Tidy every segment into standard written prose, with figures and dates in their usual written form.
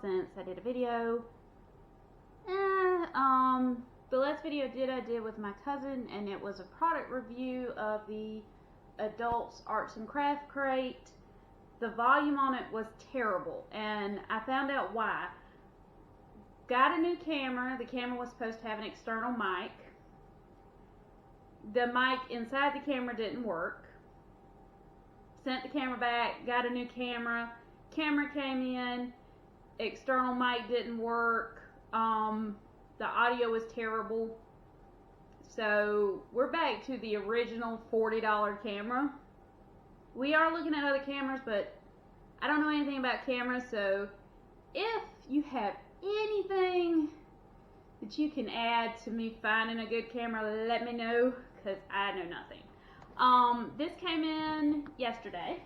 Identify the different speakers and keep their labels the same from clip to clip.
Speaker 1: since I did a video. The last video I did with my cousin, and it was a product review of the Adults Arts and Craft Crate. The volume on it was terrible, and I found out why. Got a new camera. The camera was supposed to have an external mic. The mic inside the camera didn't work. Sent the camera back, got a new camera. Camera came in, external mic didn't work. The audio was terrible. So we're back to the original $40 camera. We are looking at other cameras, but I don't know anything about cameras, so if you have anything that you can add to me finding a good camera, let me know, because I know nothing. This came in yesterday,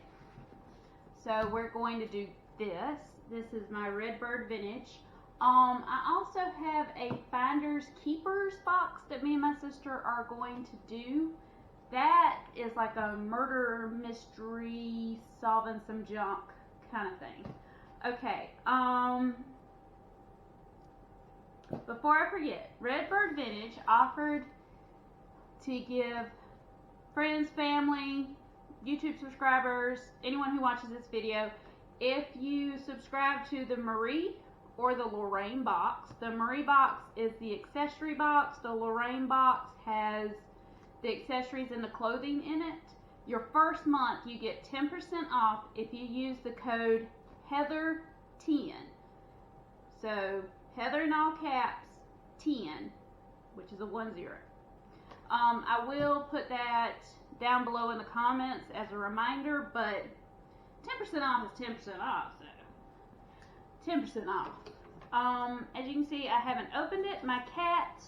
Speaker 1: so we're going to do this. This is my Redbird Vintage. I also have a Finders Keepers box that me and my sister are going to do. That is like a murder mystery, solving some junk kind of thing. Okay, before I forget, Redbird Vintage offered to give friends, family, YouTube subscribers, anyone who watches this video, if you subscribe to the Marie or the Lorraine box. The Marie box is the accessory box. The Lorraine box has the accessories and the clothing in it. Your first month you get 10% off if you use the code Heather10. So Heather in all caps 10, which is a 10. I will put that down below in the comments as a reminder, but 10% off is 10% off, so 10% off. As you can see, I haven't opened it. My cat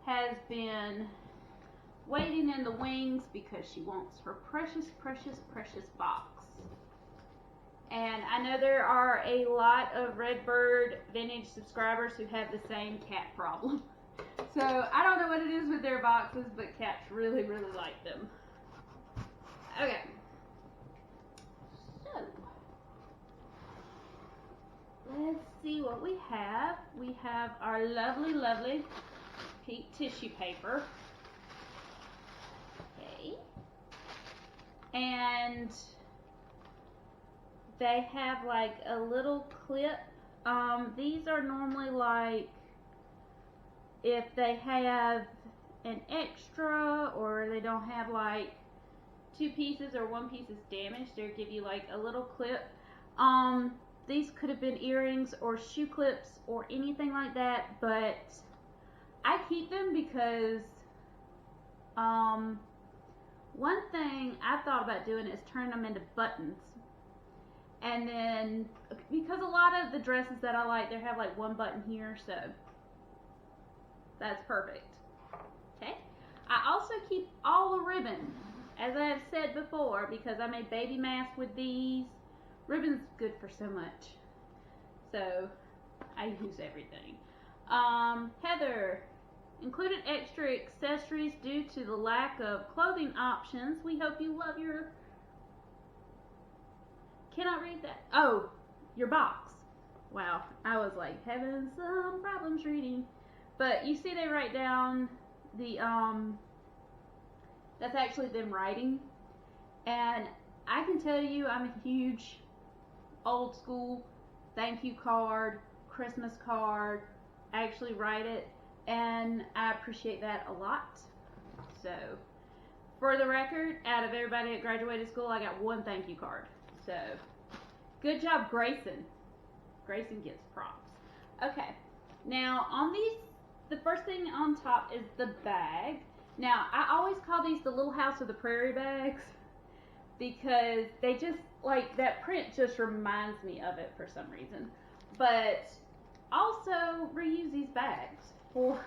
Speaker 1: has been waiting in the wings because she wants her precious, precious, precious box. And I know there are a lot of Redbird Vintage subscribers who have the same cat problem. So I don't know what it is with their boxes, but cats really, really like them. Okay. So let's see what we have. We have our lovely, lovely pink tissue paper. Okay. And they have like a little clip. These are normally like if they have an extra or they don't have like 2 pieces or 1 piece is damaged, they'll give you like a little clip. These could have been earrings or shoe clips or anything like that, but I keep them because one thing I've thought about doing is turning them into buttons. And then, because a lot of the dresses that I like, they have like 1 button here, so that's perfect. Okay. I also keep all the ribbon, as I have said before, because I made baby masks with these. Ribbon's good for so much, so I use everything. Heather, included extra accessories due to the lack of clothing options. We hope you love your... Cannot read that. Oh, your box. Wow, I was like having some problems reading. But you see they write down the, that's actually them writing. And I can tell you I'm a huge old school thank you card, Christmas card. I actually write it, and I appreciate that a lot. So, for the record, out of everybody that graduated school, I got 1 thank you card. So, good job, Grayson. Grayson gets props. Okay, now on these, the first thing on top is the bag. Now, I always call these the Little House of the Prairie bags because they just, like, that print just reminds me of it for some reason. But also reuse these bags for,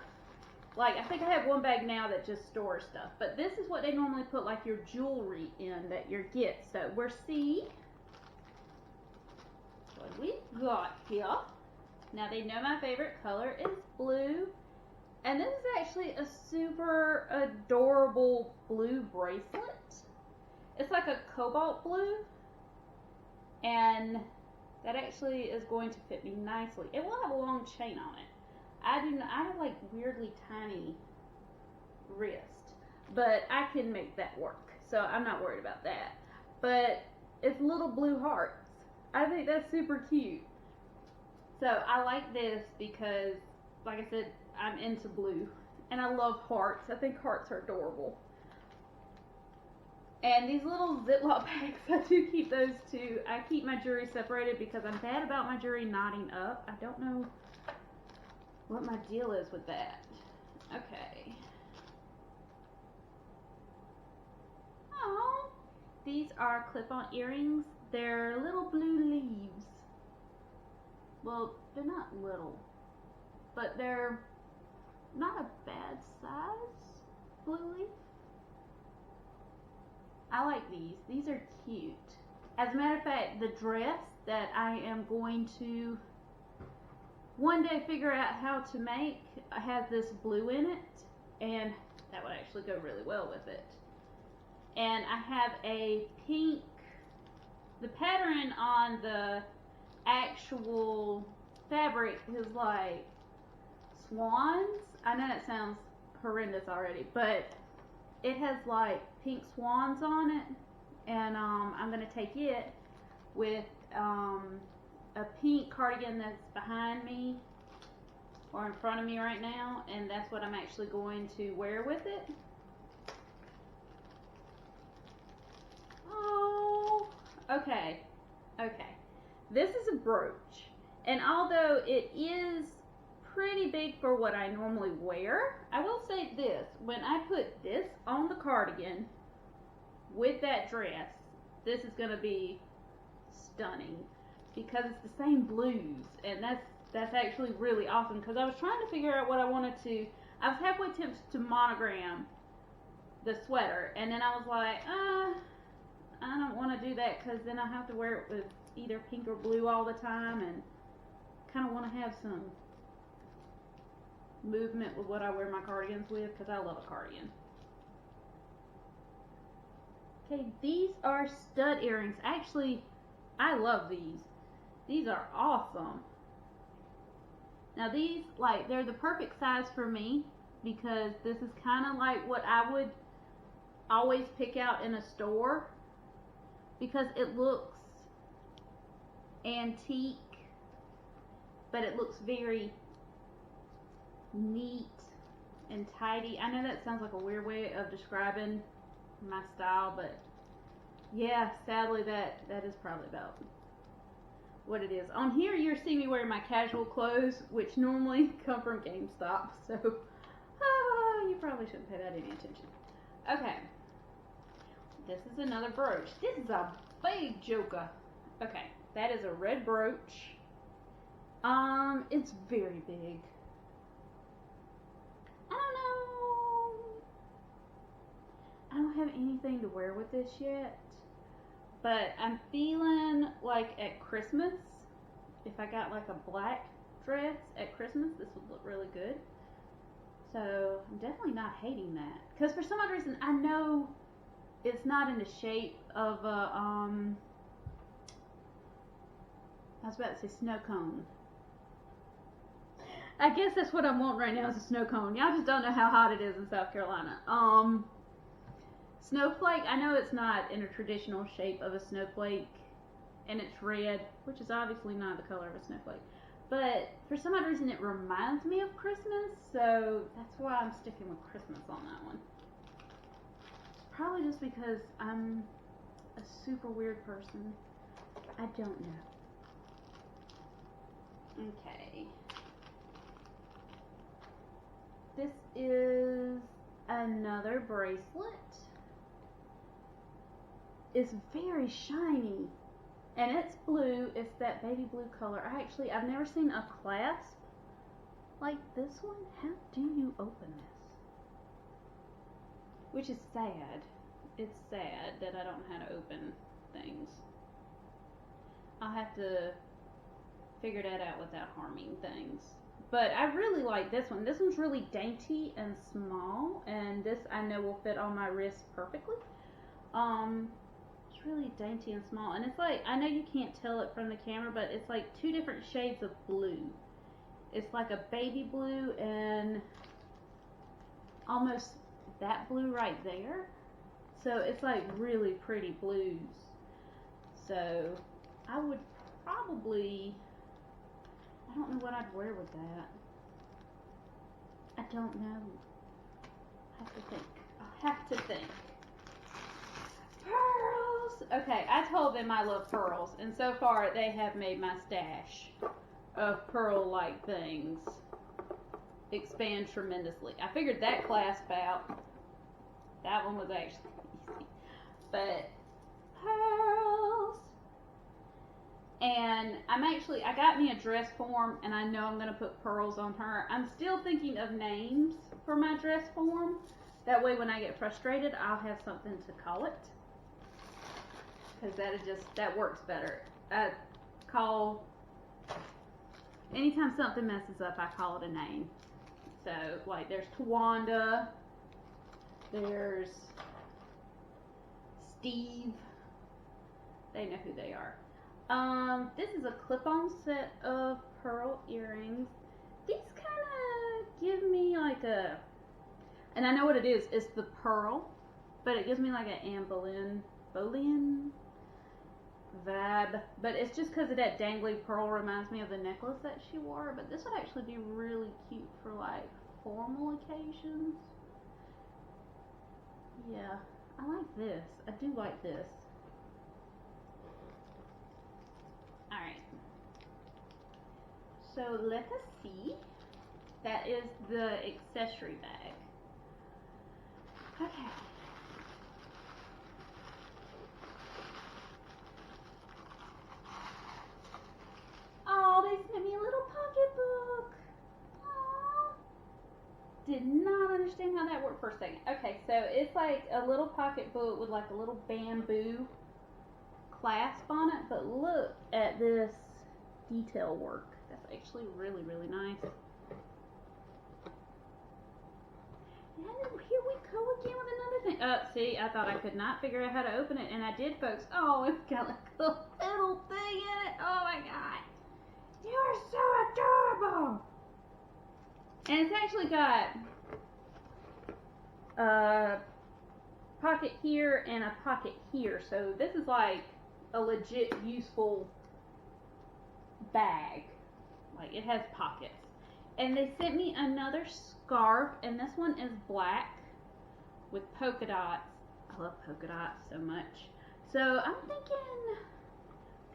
Speaker 1: like, I think I have 1 bag now that just stores stuff. But this is what they normally put, like, your jewelry in that you get. So, we're seeing what we've got here. Now, they know my favorite color is blue. And this is actually a super adorable blue bracelet. It's like a cobalt blue. And That actually is going to fit me nicely. It will have a long chain on it. I have like weirdly tiny wrist, but I can make that work, so I'm not worried about that. But it's little blue hearts. I think that's super cute. So I like this because, like I said, I'm into blue, and I love hearts. I think hearts are adorable. And these little Ziploc bags, I do keep those too. I keep my jewelry separated because I'm bad about my jewelry knotting up. I don't know what my deal is with that. Okay. Oh, these are clip-on earrings. They're little blue leaves. Well, they're not little, but they're not a bad size blue leaf. I like these. These are cute. As a matter of fact, the dress that I am going to one day figure out how to make has this blue in it, and that would actually go really well with it. And I have a pink, the pattern on the actual fabric is like swans. I know that sounds horrendous already, but it has like pink swans on it, and I'm going to take it with a pink cardigan that's behind me or in front of me right now, and that's what I'm actually going to wear with it. Oh, okay. This is a brooch, and although it is pretty big for what I normally wear, I will say this: when I put this on the cardigan with that dress, this is going to be stunning because it's the same blues, and that's actually really awesome. Because I was trying to figure out what I wanted to. I was halfway tempted to monogram the sweater, and then I was like, I don't want to do that because then I have to wear it with either pink or blue all the time, and kind of want to have some movement with what I wear my cardigans with, because I love a cardigan. Okay, these are stud earrings. Actually, I love these. These are awesome. Now these, like, they're the perfect size for me because this is kind of like what I would always pick out in a store, because it looks antique, but it looks very neat and tidy. I know that sounds like a weird way of describing my style, but yeah, sadly that is probably about what it is. On here you're seeing me wearing my casual clothes, which normally come from GameStop, so you probably shouldn't pay that any attention. Okay, this is another brooch. This is a big joker. Okay, that is a red brooch. It's very big. I don't have anything to wear with this yet, but I'm feeling like at Christmas, if I got like a black dress at Christmas, this would look really good. So I'm definitely not hating that, because for some odd reason I know it's not in the shape of a I was about to say snow cone. I guess that's what I'm wanting right now, is a snow cone. Y'all just don't know how hot it is in South Carolina. Snowflake, I know it's not in a traditional shape of a snowflake, and it's red, which is obviously not the color of a snowflake. But for some odd reason it reminds me of Christmas, so that's why I'm sticking with Christmas on that one. It's probably just because I'm a super weird person. I don't know. Okay. This is another bracelet. It's very shiny, and it's blue. It's that baby blue color. I've never seen a clasp like this one. How do you open this? Which is sad. It's sad that I don't know how to open things. I'll have to figure that out without harming things. But I really like this one. This one's really dainty and small, and this I know will fit on my wrist perfectly. It's It's really dainty and small. And it's like, I know you can't tell it from the camera, but it's like 2 different shades of blue. It's like a baby blue and almost that blue right there. So it's like really pretty blues. So I would probably, I don't know what I'd wear with that. I don't know. I have to think. I'll have to think. Pearls! Okay, I told them I love pearls, and so far they have made my stash of pearl-like things expand tremendously. I figured that clasp out. That one was actually easy. But pearls. And I got me a dress form, and I know I'm going to put pearls on her. I'm still thinking of names for my dress form. That way when I get frustrated, I'll have something to call it. Because that works better. I call, anytime something messes up, I call it a name. So, like, there's Tawanda. There's Steve. They know who they are. This is a clip-on set of pearl earrings. These kind of give me like a, and I know what it is, it's the pearl, but it gives me like an Anne Boleyn vibe, but it's just because of that dangly pearl reminds me of the necklace that she wore, but this would actually be really cute for like formal occasions. Yeah, I like this. I do like this. Alright, so let us see. That is the accessory bag. Okay. Oh, they sent me a little pocketbook. Aww. Did not understand how that worked for a second. Okay, so it's like a little pocketbook with like a little bamboo clasp on it, but look at this detail work. That's actually really, really nice. And here we go again with another thing. See, I thought I could not figure out how to open it, and I did, folks. Oh, it's got like a little thing in it. Oh my god. You are so adorable. And it's actually got a pocket here and a pocket here. So this is like a legit useful bag. Like, it has pockets. And they sent me another scarf, and this one is black with polka dots. I love polka dots so much. So I'm thinking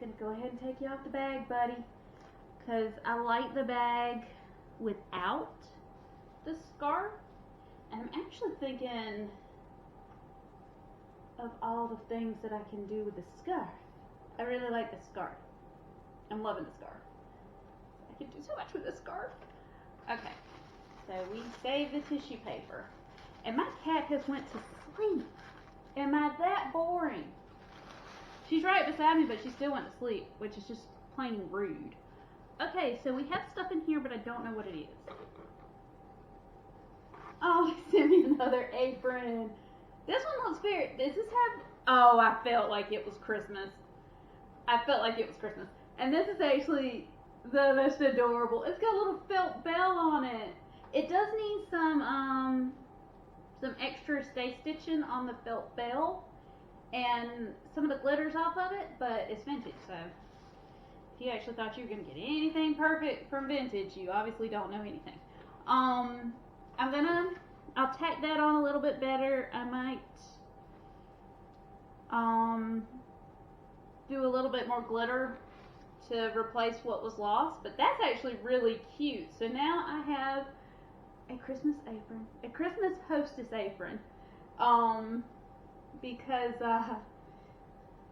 Speaker 1: I'm gonna go ahead and take you off the bag, buddy, because I like the bag without the scarf. And I'm actually thinking of all the things that I can do with the scarf. I really like the scarf. I'm loving the scarf. I can do so much with this scarf. Okay, so we save the tissue paper. And my cat has went to sleep. Am I that boring? She's right beside me, but she still went to sleep, which is just plain rude. Okay, so we have stuff in here, but I don't know what it is. Oh, they sent me another apron. This one looks very, does this have, oh, I felt like it was Christmas. I felt like it was Christmas. And this is actually the most adorable. It's got a little felt bell on it. It does need some extra stay stitching on the felt bell and some of the glitters off of it, but it's vintage, so if you actually thought you were going to get anything perfect from vintage, you obviously don't know anything. I'll tack that on a little bit better. I might do a little bit more glitter to replace what was lost, but that's actually really cute. So now I have a Christmas apron, a Christmas hostess apron, because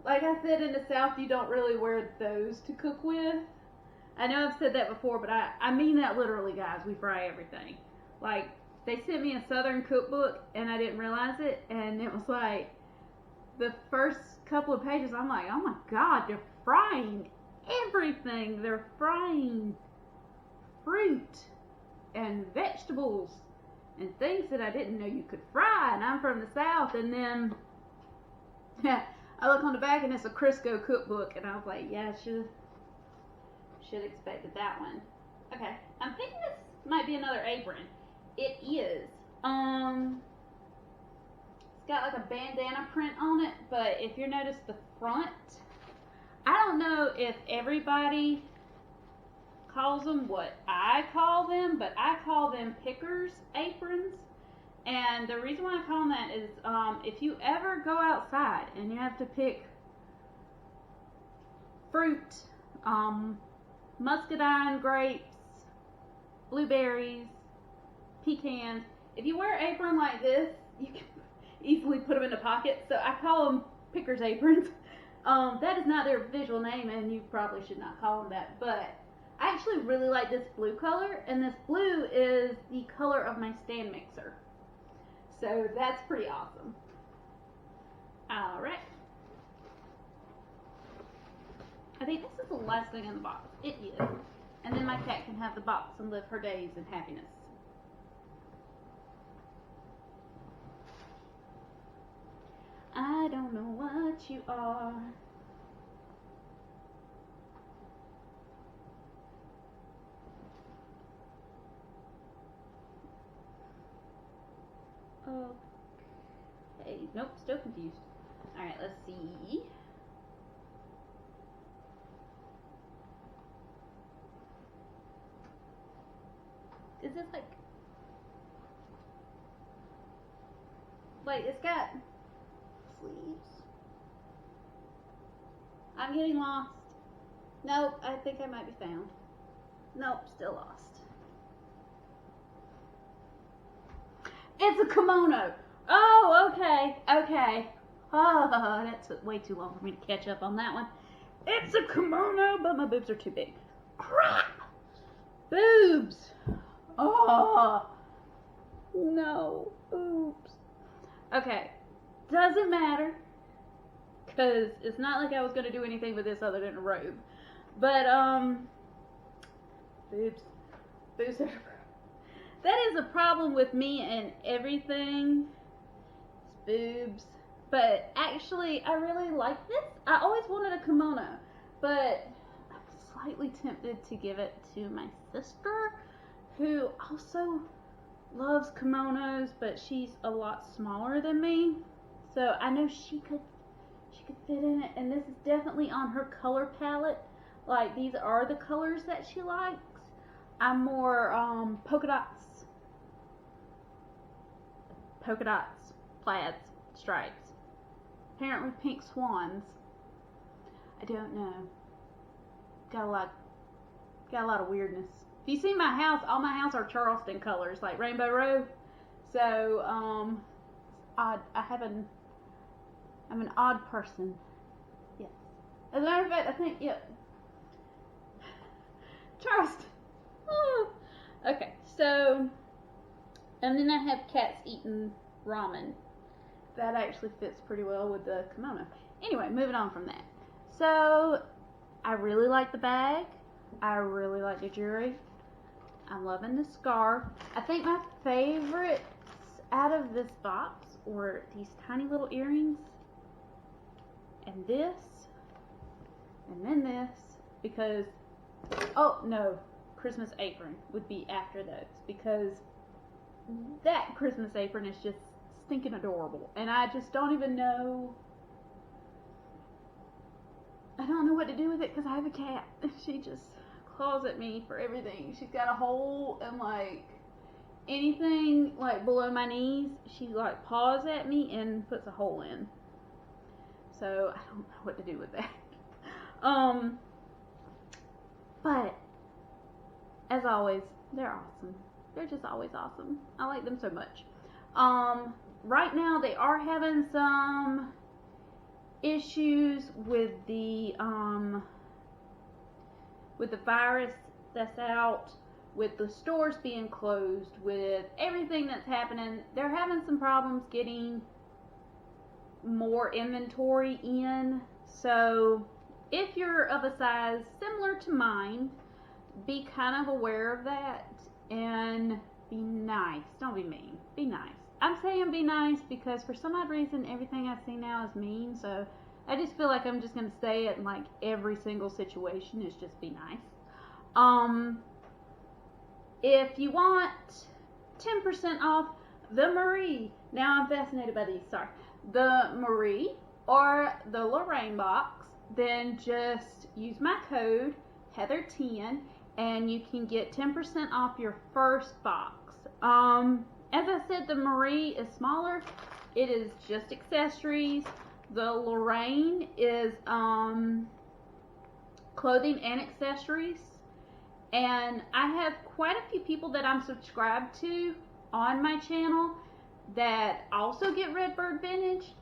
Speaker 1: like I said, in the South you don't really wear those to cook with. I know I've said that before, but I mean that literally, guys. We fry everything. Like, they sent me a Southern cookbook and I didn't realize it, and it was like the first couple of pages, I'm like, oh my god, they're frying everything. They're frying fruit and vegetables and things that I didn't know you could fry, and I'm from the South. And then I look on the back and it's a Crisco cookbook, and I was like, yeah, I should expected that one. Okay, I'm thinking this might be another apron. It is. It's got like a bandana print on it, but if you notice the front, I don't know if everybody calls them what I call them, but I call them pickers aprons. And the reason why I call them that is if you ever go outside and you have to pick fruit, muscadine, grapes, blueberries, pecans, if you wear an apron like this, you can easily put them in the pocket. So I call them picker's aprons. That is not their visual name, and you probably should not call them that, but I actually really like this blue color, and this blue is the color of my stand mixer. So that's pretty awesome. Alright. I think this is the last thing in the box. It is. And then my cat can have the box and live her days in happiness. I don't know what you are. Okay. Nope, still confused. Alright, let's see. Is this like it's got sleeves? I'm getting lost. Nope, I think I might be found. Nope, still lost. It's a kimono. Oh, okay, okay. Oh, that took way too long for me to catch up on that one. It's a kimono, but my boobs are too big. Crap! Boobs! Oh, no, boobs. Okay, doesn't matter, because it's not like I was going to do anything with this other than a robe. But, boobs. Boobs are... That is a problem with me and everything. It's boobs. But actually, I really like this. I always wanted a kimono, but I'm slightly tempted to give it to my sister, who also loves kimonos, but she's a lot smaller than me. So I know she could fit in it, and this is definitely on her color palette. Like, these are the colors that she likes. I'm more polka dots, plaids, stripes. Apparently pink swans. I don't know. Got a lot of weirdness. If you see my house, all my house are Charleston colors, like Rainbow Road. So odd. I'm an odd person. Yes. As a matter of fact, I think, yep. Charleston. Oh. Okay, so, and then I have cats eating ramen. That actually fits pretty well with the kimono. Anyway, moving on from that. So, I really like the bag. I really like the jewelry. I'm loving the scarf. I think my favorites out of this box were these tiny little earrings, and this, and then this, because, oh no, Christmas apron would be after those, because that Christmas apron is just stinking adorable, and I just don't even know, I don't know what to do with it, because I have a cat, and she just claws at me for everything. She's got a hole in, like, anything, like, below my knees, she, like, paws at me and puts a hole in. So, I don't know what to do with that. But, as always, they're awesome. They're just always awesome. I like them so much. Right now, they are having some issues with the virus that's out, with the stores being closed, with everything that's happening. They're having some problems getting more inventory in. So if you're of a size similar to mine, be kind of aware of that and be nice. Don't be mean. Be nice. I'm saying be nice because for some odd reason everything I see now is mean, so I just feel like I'm just going to say it in like every single situation. Is just be nice. If you want 10% off the Marie, now I'm fascinated by these, sorry, the Marie or the Lorraine box, then just use my code Heather10 and you can get 10% off your first box. As I said, the Marie is smaller. It is just accessories. The Lorraine is clothing and accessories. And I have quite a few people that I'm subscribed to on my channel that also get Redbird Vintage.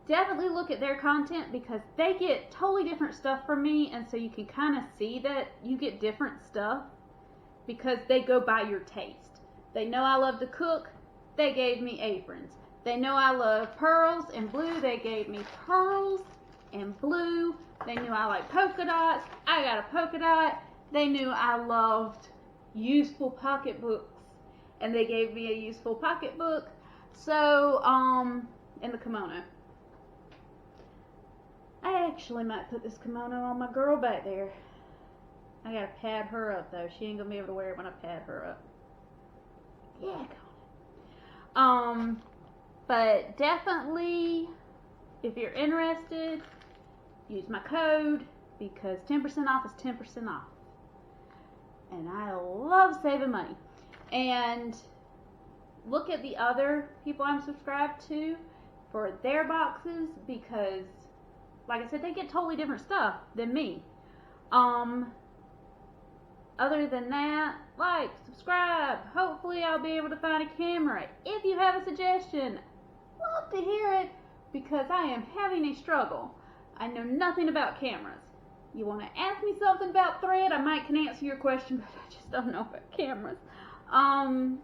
Speaker 1: Definitely look at their content because they get totally different stuff from me, and so you can kind of see that you get different stuff because they go by your taste. They know I love to cook, they gave me aprons. They know I love pearls and blue, they gave me pearls and blue. They knew I like polka dots, I got a polka dot. They knew I loved useful pocketbooks, and they gave me a useful pocketbook. So, and the kimono. I actually might put this kimono on my girl back there. I gotta pad her up though. She ain't gonna be able to wear it when I pad her up. Yeah, got it. But definitely, if you're interested, use my code because 10% off is 10% off. And I love saving money. And look at the other people I'm subscribed to for their boxes because, like I said, they get totally different stuff than me. Other than that, like, subscribe. Hopefully I'll be able to find a camera. If you have a suggestion, love to hear it because I am having a struggle. I know nothing about cameras. You want to ask me something about thread, I might can answer your question, but I just don't know about cameras. I'll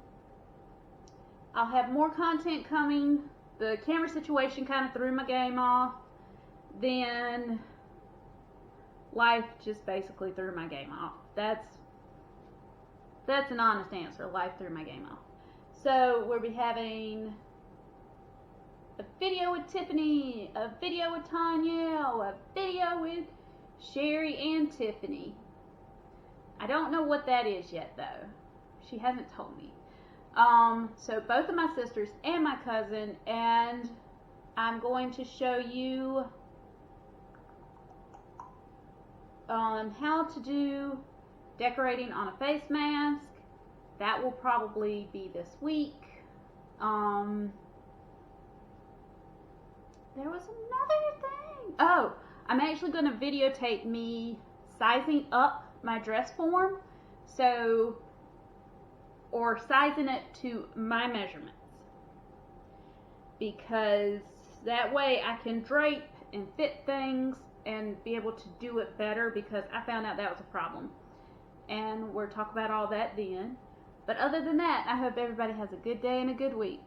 Speaker 1: have more content coming. The camera situation kind of threw my game off. Then life just basically threw my game off. That's an honest answer. Life threw my game off. So we'll be having a video with Tiffany, a video with Tanya, a video with Sherry and Tiffany. I don't know what that is yet though. She hasn't told me. So both of my sisters and my cousin, and I'm going to show you how to do decorating on a face mask. That will probably be this week. There was another thing. Oh, I'm actually going to videotape me sizing up my dress form, or sizing it to my measurements, because that way I can drape and fit things and be able to do it better, because I found out that was a problem, and we'll talk about all that then. But other than that, I hope everybody has a good day and a good week.